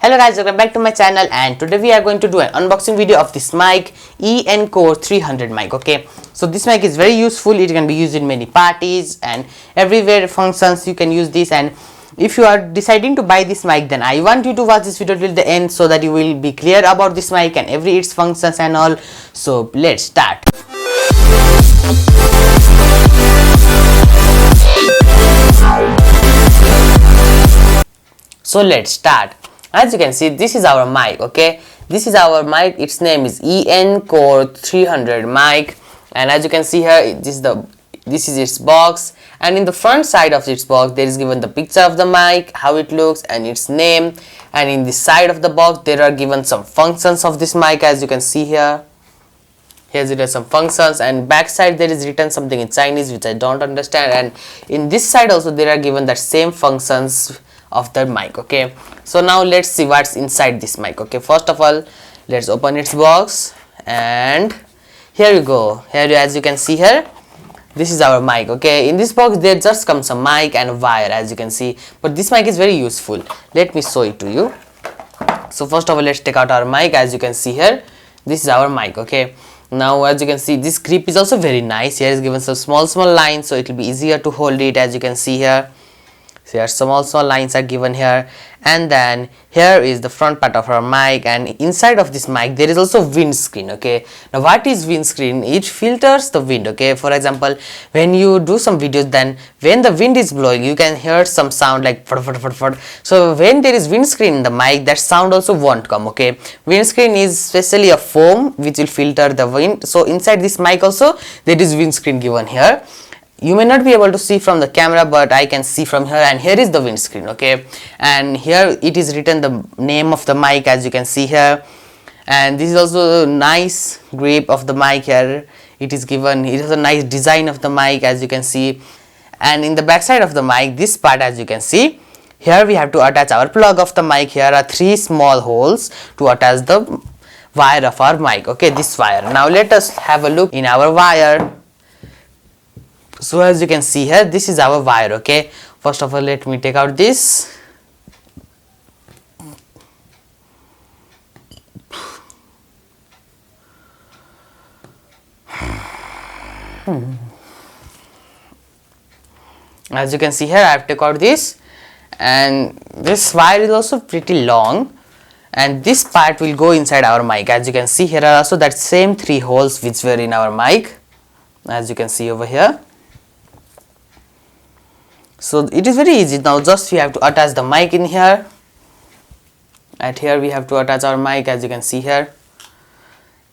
Hello guys, welcome back to my channel, and today we are going to do an unboxing video of this mic, Encore 300 mic. Okay, so this mic is very useful. It can be used in many parties and everywhere functions. You can use this, and if you are deciding to buy this mic, then I want you to watch this video till the end so that you will be clear about this mic and every its functions and all. So let's start. So let's start. As you can see, this is our mic. Okay, this is our mic. Its name is Encore 300 mic, and as you can see here, this is its box, and in the front side of its box there is given the picture of the mic, how it looks, and its name. And in the side of the box there are given some functions of this mic. As you can see here, there are some functions, and back side there is written something in Chinese which I don't understand, and in this side also there are given that same functions of the mic. Okay, so now let's see what's inside this mic. Okay, first of all, let's open its box, and here you go. As you can see here, this is our mic. Okay, in this box there just comes a mic and a wire, as you can see, but this mic is very useful. Let me show it to you. So first of all, let's take out our mic. As you can see here, this is our mic. Okay, now as you can see, this grip is also very nice. Here is given some small lines, so it will be easier to hold it. As you can see here, so here small lines are given here, and then here is the front part of our mic, and inside of this mic there is also windscreen. Okay, now what is windscreen? It filters the wind. Okay, for example, when you do some videos, then when the wind is blowing you can hear some sound like fud, fud, fud, fud. So when there is windscreen in the mic, that sound also won't come. Okay, windscreen is especially a foam which will filter the wind. So inside this mic also there is windscreen given here. You may not be able to see from the camera, but I can see from here, and here is the windscreen. Okay, and here it is written the name of the mic, as you can see here, and this is also a nice grip of the mic. Here it is given, it has a nice design of the mic, as you can see. And in the back side of the mic, this part, as you can see, here we have to attach our plug of the mic. Here are 3 small holes to attach the wire of our mic. Okay, this wire. Now let us have a look in our wire. So as you can see here, this is our wire. Okay, first of all, let me take out this. As you can see here, I have taken out this, and this wire is also pretty long, and this part will go inside our mic. As you can see, here are also that same 3 holes which were in our mic, as you can see over here. So it is very easy. Now just we have to attach the mic in here, and here we have to attach our mic. As you can see here,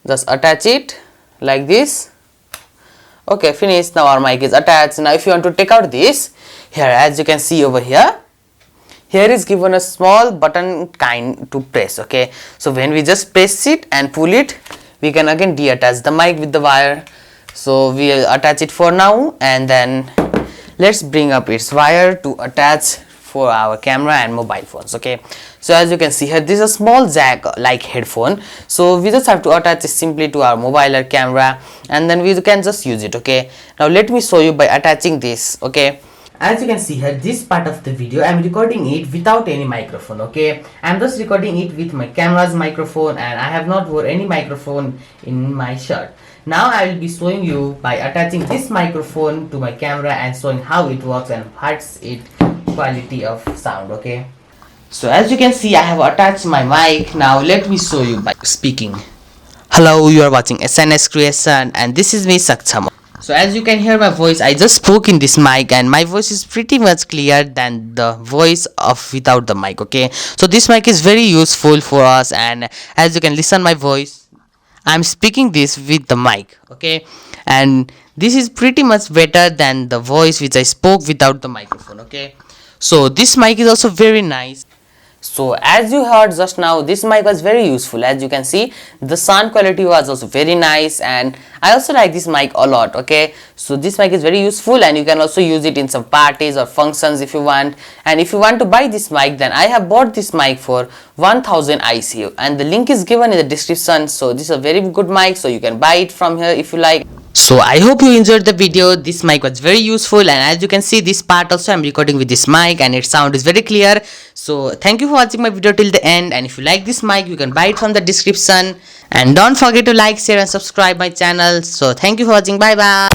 just attach it like this. Okay, finished. Now our mic is attached. Now if you want to take out this, here as you can see over here, here is given a small button kind to press. Okay, so when we just press it and pull it, we can again deattach the mic with the wire. So we will attach it for now, and then let's bring up its wire to attach for our camera and mobile phones. Okay, so as you can see here, this is a small jack like headphone, so we just have to attach it simply to our mobile or camera, and then we can just use it. Okay, now let me show you by attaching this. Okay, as you can see here, this part of the video I am recording it without any microphone. Okay, I am just recording it with my camera's microphone, and I have not wore any microphone in my shirt. Now I will be showing you by attaching this microphone to my camera and showing how it works and what's its quality of sound. Okay, so as you can see, I have attached my mic. Now let me show you by speaking. Hello, you are watching snscreation, and this is me, Sakchham. So as you can hear my voice, I just spoke in this mic, and my voice is pretty much clear than the voice of without the mic. Okay, so this mic is very useful for us, and as you can listen my voice, I'm speaking this with the mic. Okay, and this is pretty much better than the voice which I spoke without the microphone. Okay, so this mic is also very nice. So as you heard just now, this mic was very useful. As you can see, the sound quality was also very nice, and I also like this mic a lot. Okay, so this mic is very useful, and you can also use it in some parties or functions if you want. And if you want to buy this mic, then I have bought this mic for 1000 ICU, and the link is given in the description. So this is a very good mic, so you can buy it from here if you like. So I hope you enjoyed the video. This mic was very useful, and as you can see, this part also I'm recording with this mic and its sound is very clear. So thank you for watching my video till the end, and if you like this mic, you can buy it from the description, and don't forget to like, share and subscribe my channel. So thank you for watching. Bye bye.